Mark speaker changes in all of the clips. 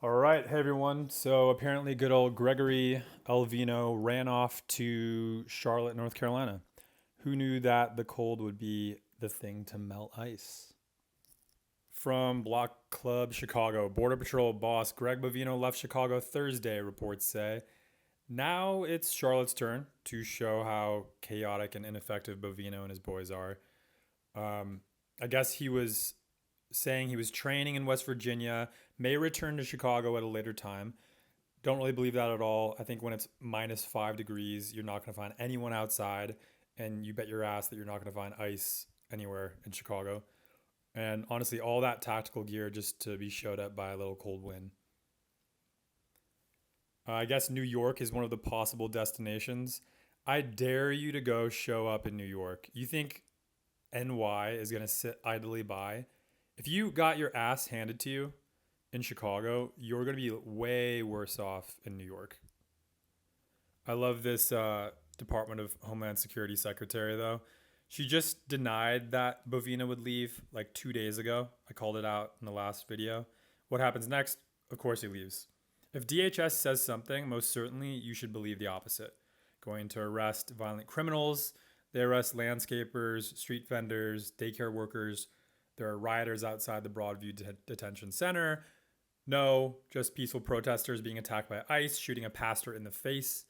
Speaker 1: All right, hey everyone. So apparently, good old Gregory Elvino ran off to Charlotte, North Carolina. Who knew that the cold would be the thing to melt ice? From Block Club Chicago, Border Patrol boss Greg Bovino left Chicago Thursday, reports say. Now it's Charlotte's turn to show how chaotic and ineffective Bovino and his boys are. Um, I guess he was saying he was training in West Virginia, may return to Chicago at a later time. Don't really believe that at all. I think when it's -5 degrees, you're not going to find anyone outside, and you bet your ass that you're not going to find ice anywhere in Chicago. And honestly, all that tactical gear just to be showed up by a little cold wind. I guess New York is one of the possible destinations. I dare you to go show up in New York. You think NY is going to sit idly by? If you got your ass handed to you in Chicago, you're going to be way worse off in New York. I love this Department of Homeland Security secretary, though. She just denied that Bovina would leave like 2 days ago. I called it out in the last video. What happens next? Of course, he leaves. If DHS says something, most certainly you should believe the opposite. Going to arrest violent criminals, they arrest landscapers, street vendors, daycare workers. There are rioters outside the Broadview Detention Center. No, just peaceful protesters being attacked by ICE, shooting a pastor in the face.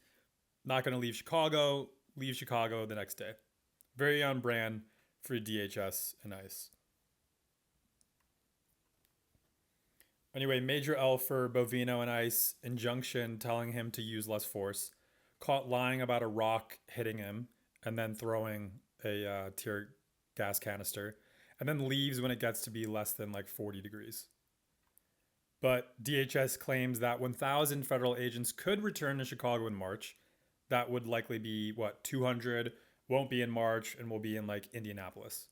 Speaker 1: Not going to leave Chicago the next day. Very on brand for DHS and ICE. Anyway, Major L for Bovino and ICE injunction telling him to use less force. Caught lying about a rock hitting him and then throwing a tear gas canister. And then leaves when it gets to be less than like 40 degrees. But DHS claims that 1,000 federal agents could return to Chicago in March. That would likely be, 200, won't be in March, and will be in like Indianapolis.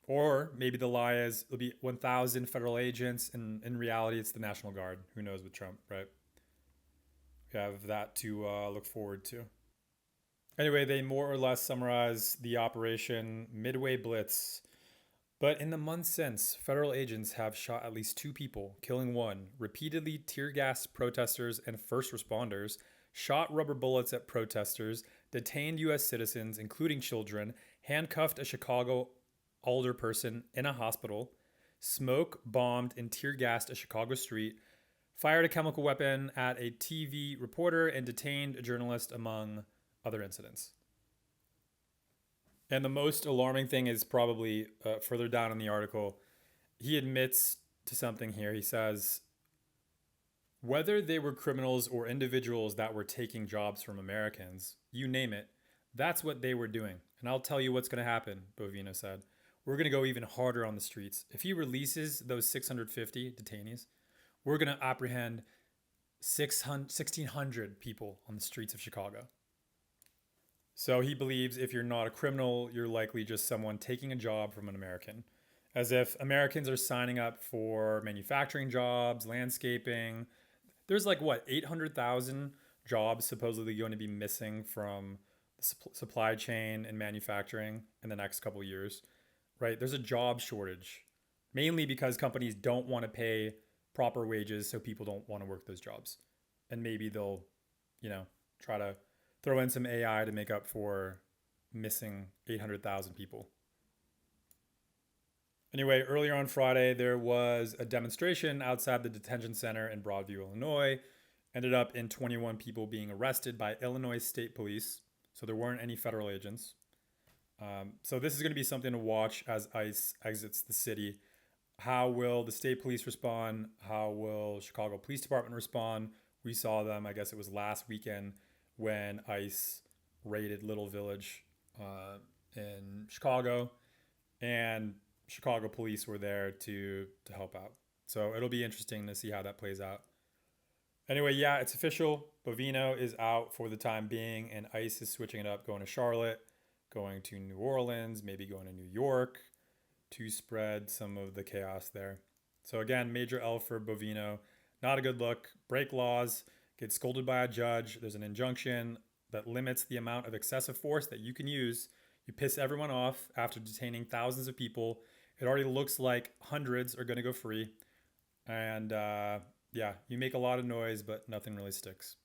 Speaker 1: Or maybe the lie is it'll be 1,000 federal agents, and in reality, it's the National Guard. Who knows with Trump, right? We have that to look forward to. Anyway, they more or less summarize the operation Midway Blitz. But in the months since, federal agents have shot at least 2 people, killing one, repeatedly tear gassed protesters and first responders, shot rubber bullets at protesters, detained U.S. citizens, including children, handcuffed a Chicago alderperson in a hospital, smoke bombed and tear gassed a Chicago street, fired a chemical weapon at a TV reporter, and detained a journalist, among other incidents. And the most alarming thing is probably further down in the article. He admits to something here. He says, whether they were criminals or individuals that were taking jobs from Americans, you name it, that's what they were doing. And I'll tell you what's going to happen, Bovino said. We're going to go even harder on the streets. If he releases those 650 detainees, we're going to apprehend 1,600 people on the streets of Chicago. So he believes if you're not a criminal, you're likely just someone taking a job from an American. As if Americans are signing up for manufacturing jobs, landscaping. There's 800,000 jobs supposedly going to be missing from the supply chain and manufacturing in the next couple of years, right? There's a job shortage, mainly because companies don't want to pay proper wages, so people don't want to work those jobs. And maybe they'll, try to throw in some AI to make up for missing 800,000 people. Anyway, earlier on Friday, there was a demonstration outside the detention center in Broadview, Illinois. Ended up in 21 people being arrested by Illinois State Police. So there weren't any federal agents. So this is going to be something to watch as ICE exits the city. How will the state police respond? How will Chicago Police Department respond? We saw them, I guess it was last weekend, when ICE raided Little Village in Chicago, and Chicago police were there to help out. So it'll be interesting to see how that plays out. Anyway, yeah, it's official. Bovino is out for the time being, and ICE is switching it up, going to Charlotte, going to New Orleans, maybe going to New York to spread some of the chaos there. So again, Major L for Bovino. Not a good look. Break laws, get scolded by a judge. There's an injunction that limits the amount of excessive force that you can use. You piss everyone off after detaining thousands of people. It already looks like hundreds are going to go free. And Yeah, you make a lot of noise, but nothing really sticks.